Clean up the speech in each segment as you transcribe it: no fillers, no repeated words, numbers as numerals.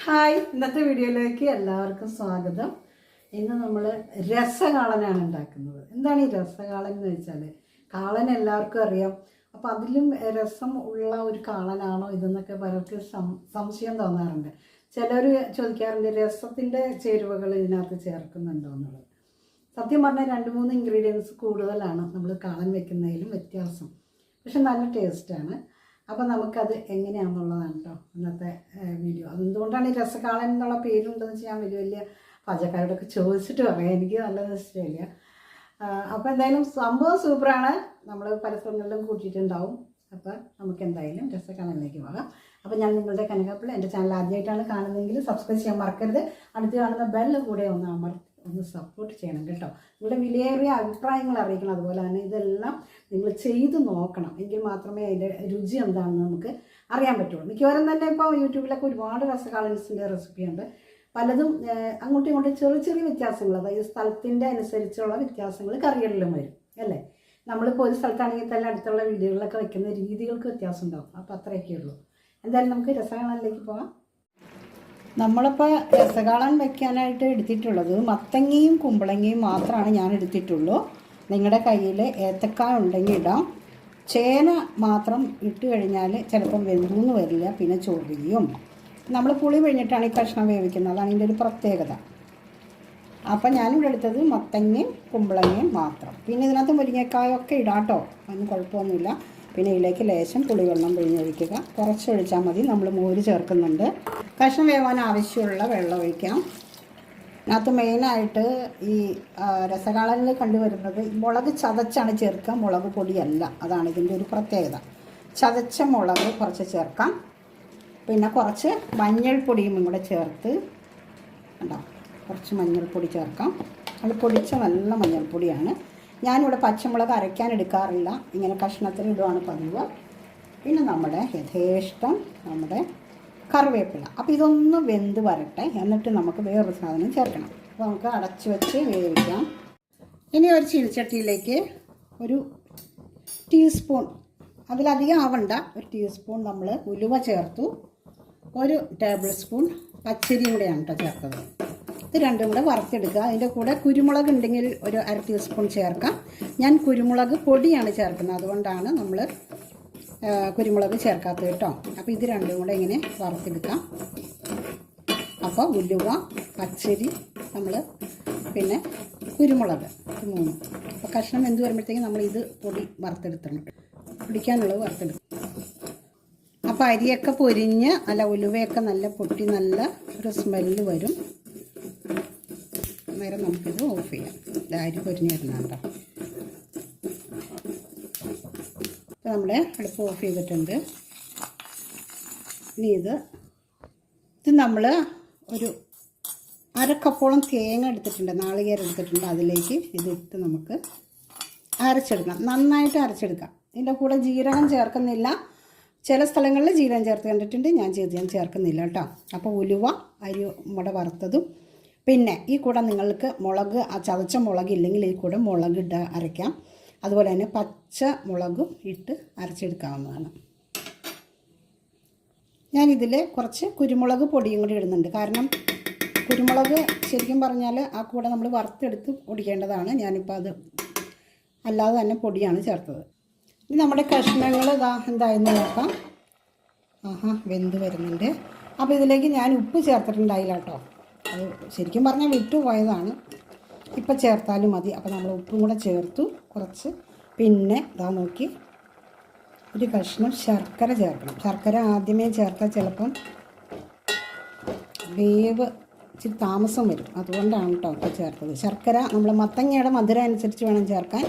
Hi, ഇന്നത്തെ വീഡിയോയിലേക്ക് എല്ലാവർക്കും സ്വാഗതം. ഇന്ന് നമ്മൾ രസകാളനാണ് ഉണ്ടാക്കുന്നത്. എന്താണ് ഈ രസകാളൻ എന്ന് വെച്ചാൽ, കാളൻ എല്ലാവർക്കും അറിയാം. അപ്പോൾ അതിലും രസം ഉള്ള ഒരു കാളനാണോ ഇതെന്നൊക്കെ പലർക്ക് സംശയം തോന്നാറുണ്ട്. ചിലർ ചോദിക്കാറുണ്ട് രസത്തിൻ്റെ ചേരുവകൾ ഇതിനകത്ത് ചേർക്കുന്നുണ്ടോ എന്നുള്ളത്. സത്യം പറഞ്ഞാൽ 2-3 ഇൻഗ്രീഡിയൻസ് കൂടുതലാണ് നമ്മൾ കാളൻ വെക്കുന്നതിലും വ്യത്യാസം. പക്ഷെ നല്ല ടേസ്റ്റാണ്. അപ്പോൾ നമുക്കത് എങ്ങനെയാണെന്നുള്ളതാണ് കേട്ടോ ഇന്നത്തെ വീഡിയോ. അതെന്തുകൊണ്ടാണ് ഈ രസകാളൻ എന്നുള്ള പേരുണ്ടെന്ന് വെച്ചാൽ ഞാൻ വലിയ പാചകക്കാരോടൊക്കെ ചോദിച്ചിട്ട് പറയാം. എനിക്ക് നല്ല ഇഷ്ടമില്ല. അപ്പോൾ എന്തായാലും സംഭവം സൂപ്പറാണ്. നമ്മൾ പല സ്ഥലങ്ങളിലും കൂട്ടിയിട്ടുണ്ടാവും. അപ്പോൾ നമുക്ക് എന്തായാലും രസകാളനിലേക്ക് പോകാം. അപ്പോൾ ഞാൻ നിങ്ങളുടെ കനകപ്പിള്ള എൻ്റെ ചാനൽ ആദ്യമായിട്ടാണ് കാണുന്നതെങ്കിൽ സബ്സ്ക്രൈബ് ചെയ്യാൻ മറക്കരുത്. അടുത്ത് കാണുന്ന ബെല്ല് കൂടെ ഒന്ന് സപ്പോർട്ട് ചെയ്യണം കേട്ടോ. നിങ്ങളുടെ വിലയേറിയ അഭിപ്രായങ്ങൾ അറിയിക്കണം. അതുപോലെ തന്നെ ഇതെല്ലാം നിങ്ങൾ ചെയ്ത് നോക്കണം. എങ്കിൽ മാത്രമേ അതിൻ്റെ രുചി എന്താണെന്ന് നമുക്ക് അറിയാൻ പറ്റുള്ളൂ. മിക്കവാറും തന്നെ ഇപ്പോൾ യൂട്യൂബിലൊക്കെ ഒരുപാട് രസകാളൻസിൻ്റെ റെസിപ്പിയുണ്ട്. പലതും അങ്ങോട്ടും ഇങ്ങോട്ടും ചെറിയ വ്യത്യാസങ്ങൾ, അതായത് സ്ഥലത്തിൻ്റെ അനുസരിച്ചുള്ള വ്യത്യാസങ്ങൾ കറികളിലും വരും അല്ലേ. നമ്മളിപ്പോൾ ഒരു സ്ഥലത്താണെങ്കിൽ തന്നെ അടുത്തുള്ള വീടുകളിലൊക്കെ വയ്ക്കുന്ന രീതികൾക്ക് വ്യത്യാസം ഉണ്ടാകും. അപ്പോൾ അത്രയൊക്കെ ഉള്ളൂ. എന്തായാലും നമുക്ക് രസകാളനിലേക്ക് പോകാം. നമ്മളിപ്പോൾ രസകാളൻ വയ്ക്കാനായിട്ട് എടുത്തിട്ടുള്ളത് മത്തങ്ങയും കുമ്പളങ്ങയും മാത്രമാണ് ഞാൻ എടുത്തിട്ടുള്ളൂ. നിങ്ങളുടെ കയ്യിൽ ഏത്തക്കായ ഉണ്ടെങ്കിൽ ഇടാം. ചേന മാത്രം ഇട്ട് കഴിഞ്ഞാൽ ചിലപ്പം വെന്തെന്ന് വരില്ല, പിന്നെ ചൊറിയും. നമ്മൾ പുളി പിഴിഞ്ഞിട്ടാണ് ഈ കഷ്ണം വേവിക്കുന്നത്, അതാണ് ഇതിൻ്റെ ഒരു പ്രത്യേകത. അപ്പം ഞാനിവിടെ എടുത്തത് മത്തങ്ങയും കുമ്പളങ്ങയും മാത്രം. പിന്നെ ഇതിനകത്ത് മുരിങ്ങക്കായൊക്കെ ഇടാം കേട്ടോ, അതിന് കുഴപ്പമൊന്നുമില്ല. പിന്നെ ഇതിലേക്ക് ലേശം പുളിവെള്ളം പിഴിഞ്ഞൊഴിക്കുക. കുറച്ച് ഒഴിച്ചാൽ മതി. നമ്മൾ മോര് ചേർക്കുന്നുണ്ട്. കഷ്ണം വേവാൻ ആവശ്യമുള്ള വെള്ളം ഒഴിക്കാം. അതിനകത്ത് മെയിനായിട്ട് ഈ രസകാളനിൽ കണ്ടുവരുന്നത് മുളക് ചതച്ചാണ് ചേർക്കുക, മുളക് പൊടിയല്ല. അതാണ് ഇതിൻ്റെ ഒരു പ്രത്യേകത. ചതച്ച മുളക് കുറച്ച് ചേർക്കാം. പിന്നെ കുറച്ച് മഞ്ഞൾപ്പൊടിയും കൂടെ ചേർത്ത് ഉണ്ടോ, കുറച്ച് മഞ്ഞൾപ്പൊടി ചേർക്കാം. അത് പൊടിച്ച നല്ല മഞ്ഞൾപ്പൊടിയാണ്. ഞാനിവിടെ പച്ചമുളക് അരയ്ക്കാൻ എടുക്കാറില്ല, ഇങ്ങനെ കഷ്ണത്തിൽ ഇടുവാണ് പതിവ്. പിന്നെ നമ്മുടെ യഥേഷ്ടം നമ്മുടെ കറിവേപ്പില. അപ്പോൾ ഇതൊന്ന് വെന്ത് വരട്ടെ, എന്നിട്ട് നമുക്ക് വേറൊരു സാധനം ചേർക്കണം. അപ്പോൾ നമുക്ക് അടച്ച് വെച്ച് വേവിക്കാം. ഇനി ഒരു ചീനച്ചട്ടിയിലേക്ക് ഒരു ടീസ്പൂൺ, അതിലധികം ആവണ്ട, ഒരു ടീസ്പൂൺ നമ്മൾ ഉലുവ ചേർത്തു. 1 ടേബിൾ സ്പൂൺ പച്ചരിയും കൂടെയാണ് കേട്ടോ ചേർത്തത്. ഇത് രണ്ടും കൂടെ വറുത്തെടുക്കുക. അതിൻ്റെ കൂടെ കുരുമുളക് ഉണ്ടെങ്കിൽ ഒരു 1/2 ടീസ്പൂൺ ചേർക്കാം. ഞാൻ കുരുമുളക് പൊടിയാണ് ചേർക്കുന്നത്, അതുകൊണ്ടാണ് നമ്മൾ കുരുമുളക് ചേർക്കാത്തത് കേട്ടോ. അപ്പോൾ ഇത് രണ്ടും കൂടെ ഇങ്ങനെ വറുത്തെടുക്കാം. അപ്പോൾ ഉലുവ, പച്ചരി, നമ്മൾ പിന്നെ കുരുമുളക്, 3. അപ്പോൾ കഷ്ണം എന്ത് വരുമ്പോഴത്തേക്കും നമ്മൾ ഇത് പൊടി വറുത്തെടുക്കണം, പൊടിക്കാനുള്ളത് വറുത്തെടുക്കും. അപ്പോൾ അരിയൊക്കെ പൊരിഞ്ഞ് ഉലുവയൊക്കെ നല്ല പൊട്ടി നല്ല ഒരു സ്മെല്ല് വരും. നേരം നമുക്കിത് ഓഫ് ചെയ്യാം. അരി പൊരിഞ്ഞ് വരുന്നുണ്ടോ. അപ്പോൾ നമ്മുടെ അടുപ്പ് ഓഫ് ചെയ്തിട്ടുണ്ട്. ഇനി ഇത് നമ്മൾ ഒരു 1/2 കപ്പോളം തേങ്ങ എടുത്തിട്ടുണ്ട്, നാളികേരം എടുത്തിട്ടുണ്ട്. അതിലേക്ക് ഇതിട്ട് നമുക്ക് അരച്ചെടുക്കാം, നന്നായിട്ട് അരച്ചെടുക്കാം. ഇതിൻ്റെ കൂടെ ജീരകം ചേർക്കുന്നില്ല. ചില സ്ഥലങ്ങളിൽ ജീരകം ചേർത്ത് കണ്ടിട്ടുണ്ട്, ഞാൻ ചേർക്കുന്നില്ല കേട്ടോ. അപ്പോൾ ഉലുവ, അരി മുട വറുത്തതും, പിന്നെ ഈ കൂടെ നിങ്ങൾക്ക് മുളക്, ചതച്ച മുളക് ഇല്ലെങ്കിൽ ഈ കൂടെ മുളക് ഇട്ട് അരയ്ക്കാം. അതുപോലെ തന്നെ പച്ച മുളകും ഇട്ട് അരച്ചെടുക്കാവുന്നതാണ്. ഞാനിതിൽ കുറച്ച് കുരുമുളക് പൊടിയും കൂടി ഇടുന്നുണ്ട്. കാരണം കുരുമുളക് ശരിക്കും പറഞ്ഞാൽ ആ കൂടെ നമ്മൾ വറുത്തെടുത്ത് പൊടിക്കേണ്ടതാണ്. ഞാനിപ്പോൾ അത് അല്ലാതെ തന്നെ പൊടിയാണ് ചേർത്തത്. ഇനി നമ്മുടെ കഷ്ണങ്ങൾ എന്തായെന്ന് നോക്കാം. വെന്ത് വരുന്നുണ്ട്. അപ്പോൾ ഇതിലേക്ക് ഞാൻ ഉപ്പ് ചേർത്തിട്ടുണ്ടായില്ല കേട്ടോ. അത് ശരിക്കും പറഞ്ഞാൽ വിട്ടുപോയതാണ്. ഇപ്പം ചേർത്താലും മതി. അപ്പോൾ നമ്മൾ ഉപ്പും കൂടെ ചേർത്തു കുറച്ച്. പിന്നെ നോക്കി ഒരു കഷ്ണം ശർക്കര ചേർക്കണം. ശർക്കര ആദ്യമേ ചേർത്താൽ ചിലപ്പം വേവ് ഇച്ചിരി താമസം വരും, അതുകൊണ്ടാണ് കേട്ടോ ഇപ്പോൾ ചേർത്തത്. ശർക്കര നമ്മൾ മത്തങ്ങയുടെ മധുരം അനുസരിച്ച് വേണം ചേർക്കാൻ.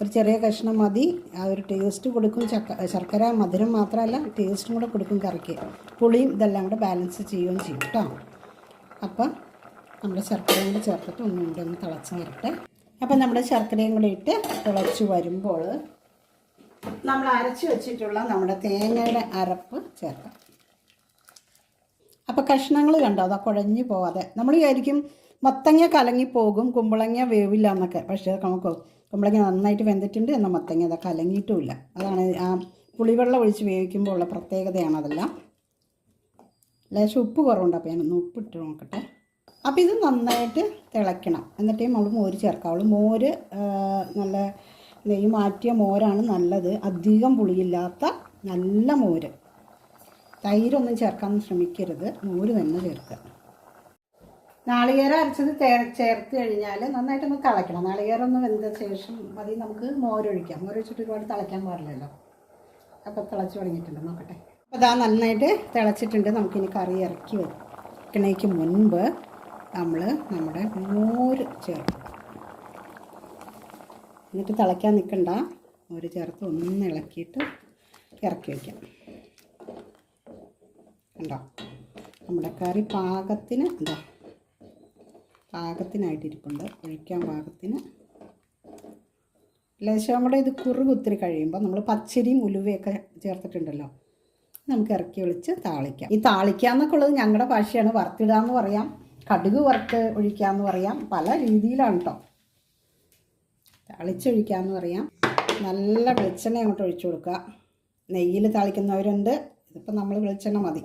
ഒരു ചെറിയ കഷ്ണം മതി. ആ ഒരു ടേസ്റ്റ് കൊടുക്കും. ശർക്കര മധുരം മാത്രമല്ല, ടേസ്റ്റും കൂടെ കൊടുക്കും കറിക്ക്. പുളിയും ഇതെല്ലാം കൂടെ ബാലൻസ് ചെയ്യുകയും ചെയ്യും കേട്ടോ. അപ്പം നമ്മുടെ ശർക്കരയും കൂടി ചേർത്തിട്ട് ഒന്നും കൂടെ ഒന്ന് തിളച്ച് വരട്ടെ. അപ്പം നമ്മുടെ ശർക്കരയും കൂടി ഇട്ട് തിളച്ച് വരുമ്പോൾ നമ്മൾ അരച്ച് വെച്ചിട്ടുള്ള നമ്മുടെ തേങ്ങയുടെ അരപ്പ് ചേർക്കാം. അപ്പോൾ കഷ്ണങ്ങൾ കണ്ടോ, അതാ കുഴഞ്ഞു പോവാതെ. നമ്മൾ വിചാരിക്കും മത്തങ്ങ കലങ്ങിപ്പോകും, കുമ്പളങ്ങ വേവില്ല എന്നൊക്കെ. പക്ഷേ നമുക്ക് കുമ്പളങ്ങ നന്നായിട്ട് വെന്തിട്ടുണ്ട്, എന്നാൽ മത്തങ്ങ അതൊക്കെ കലങ്ങിയിട്ടുമില്ല. അതാണ് ആ പുളിവെള്ളം ഒഴിച്ച് വേവിക്കുമ്പോൾ ഉള്ള പ്രത്യേകതയാണ് അതെല്ലാം. ലേശം ഉപ്പ് കുറവുണ്ട്. അപ്പോൾ ഞാനൊന്ന് ഉപ്പിട്ട് നോക്കട്ടെ. അപ്പോൾ ഇത് നന്നായിട്ട് തിളയ്ക്കണം. എന്നിട്ടേ നമ്മൾ മോര് ചേർക്കാവുള്ളൂ. മോര് നല്ല നെയ്യ് മാറ്റിയ മോരാണ് നല്ലത്. അധികം പുളിയില്ലാത്ത നല്ല മോര്. തൈരൊന്നും ചേർക്കാൻ ശ്രമിക്കരുത്, മോര് തന്നെ ചേർക്കുക. നാളികേരം അരച്ചത് ചേർത്ത് കഴിഞ്ഞാൽ നന്നായിട്ടൊന്ന് തിളയ്ക്കണം. നാളികേരം ഒന്ന് വെന്ത ശേഷം മതി നമുക്ക് മോരൊഴിക്കാം. മോരൊഴിച്ചിട്ട് ഒരുപാട് തിളയ്ക്കാൻ പാടില്ലല്ലോ. അപ്പോൾ തിളച്ച് തുടങ്ങിയിട്ടുണ്ട്, നോക്കട്ടെ. അപ്പോൾ അതാ നന്നായിട്ട് തിളച്ചിട്ടുണ്ട്. നമുക്കിനി കറി ഇറക്കി വെക്കണേക്ക് മുൻപ് നമ്മൾ നമ്മുടെ മോര് ചേർക്കും. എന്നിട്ട് തിളയ്ക്കാൻ നിൽക്കണ്ട, മോര് ചേർത്ത് ഒന്ന് ഇളക്കിയിട്ട് ഇറക്കി വയ്ക്കാം. കണ്ടോ, നമ്മുടെ കറി പാകത്തിന് എന്താ പാകത്തിനായിട്ടിരിപ്പുണ്ട്. ഒഴിക്കാൻ പാകത്തിന്. ലേശം നമ്മുടെ ഇത് കുറുകുത്തിരി കഴിയുമ്പോൾ നമ്മൾ പച്ചരിയും ഉലുവയൊക്കെ ചേർത്തിട്ടുണ്ടല്ലോ, നമുക്ക് ഇറക്കി ഒഴിച്ച് താളിക്കാം. ഈ താളിക്കുക എന്നൊക്കെ ഉള്ളത് ഞങ്ങളുടെ ഭാഷയാണ്. വറുത്തിടുക എന്ന് പറയാം, കടുക് വറുത്ത് ഒഴിക്കാമെന്ന് പറയാം, പല രീതിയിലാണ് കേട്ടോ. താളിച്ചൊഴിക്കാമെന്ന് പറയാം. നല്ല വെളിച്ചെണ്ണ അങ്ങോട്ട് ഒഴിച്ചു കൊടുക്കുക. നെയ്യിൽ താളിക്കുന്നവരുണ്ട്, ഇതിപ്പോൾ നമ്മൾ വെളിച്ചെണ്ണ മതി.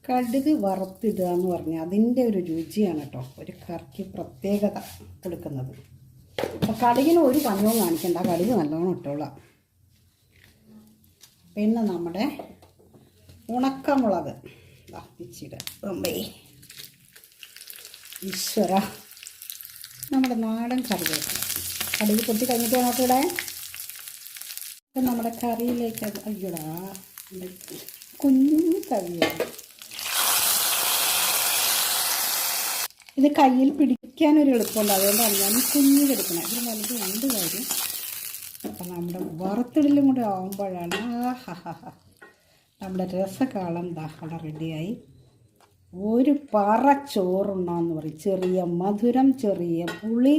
കടുക് വറുത്തിടുക എന്ന് പറഞ്ഞാൽ അതിൻ്റെ ഒരു രുചിയാണ് കേട്ടോ ഒരു കറിക്ക് പ്രത്യേകത കൊടുക്കുന്നത്. അപ്പോൾ കടുകിന് ഒരു പഞ്ഞവും കാണിക്കണ്ട, കടുക് നല്ലോണം ഇട്ടോളാം. പിന്നെ നമ്മുടെ ഉണക്കമുളക് ഇച്ചിരി ഈശ്വര, നമ്മുടെ നാടൻ കറിവേപ്പില. കടുക് പൊട്ടി കഴിഞ്ഞിട്ട് വേണം ഇടാൻ. അപ്പം നമ്മുടെ കറിയിലേക്ക് അത് അയ്യോടാ കുഞ്ഞു കറിവേപ്പില. ഇത് കയ്യിൽ പിടിക്കാനൊരു എളുപ്പമുണ്ട്, അതുകൊണ്ടാണ് ഞാൻ കുഞ്ഞു എടുക്കണം. ഇതിന് വലുത് രണ്ട് കാര്യം. അപ്പം നമ്മുടെ വറുത്തിടലും കൂടെ ആകുമ്പോഴാണ് നമ്മുടെ രസകാളം അവിടെ റെഡിയായി. ഒരു പറ ചോറുണ്ണാന്ന് പറയും. ചെറിയ മധുരം, ചെറിയ പുളി,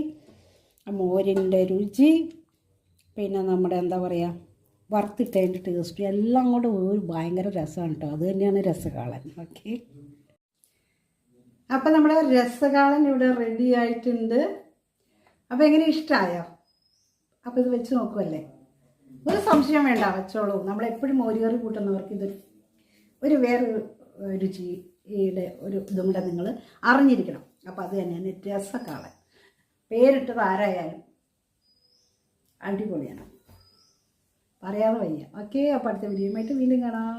മോരിൻ്റെ രുചി, പിന്നെ നമ്മുടെ എന്താ പറയുക വറുത്തിട്ടതിൻ്റെ ടേസ്റ്റ് എല്ലാം കൂടെ ഒരു ഭയങ്കര രസമാണ് കേട്ടോ. അത് തന്നെയാണ് രസകാളൻ. ഓക്കെ, അപ്പം നമ്മുടെ രസകാളൻ ഇവിടെ റെഡി ആയിട്ടുണ്ട്. അപ്പോൾ എങ്ങനെ ഇഷ്ടമായോ? അപ്പോൾ ഇത് വെച്ച് നോക്കുമല്ലേ, ഒരു സംശയം വേണ്ട, വെച്ചോളൂ. നമ്മളെപ്പോഴും മോരുകറി കൂട്ടുന്നവർക്ക് ഒരു വേറൊരു രുചിയുടെ ഒരു ഇതും കൂടെ നിങ്ങൾ അറിഞ്ഞിരിക്കണം. അപ്പോൾ അത് തന്നെയാണ് രസകാളൻ. പേരിട്ടത് ആരായാലും അടിപൊളിയാണ്, പറയാതെ വയ്യ. ഓക്കെ, അപ്പോൾ അടുത്ത വീഡിയോയുമായിട്ട് വീണ്ടും കാണാം.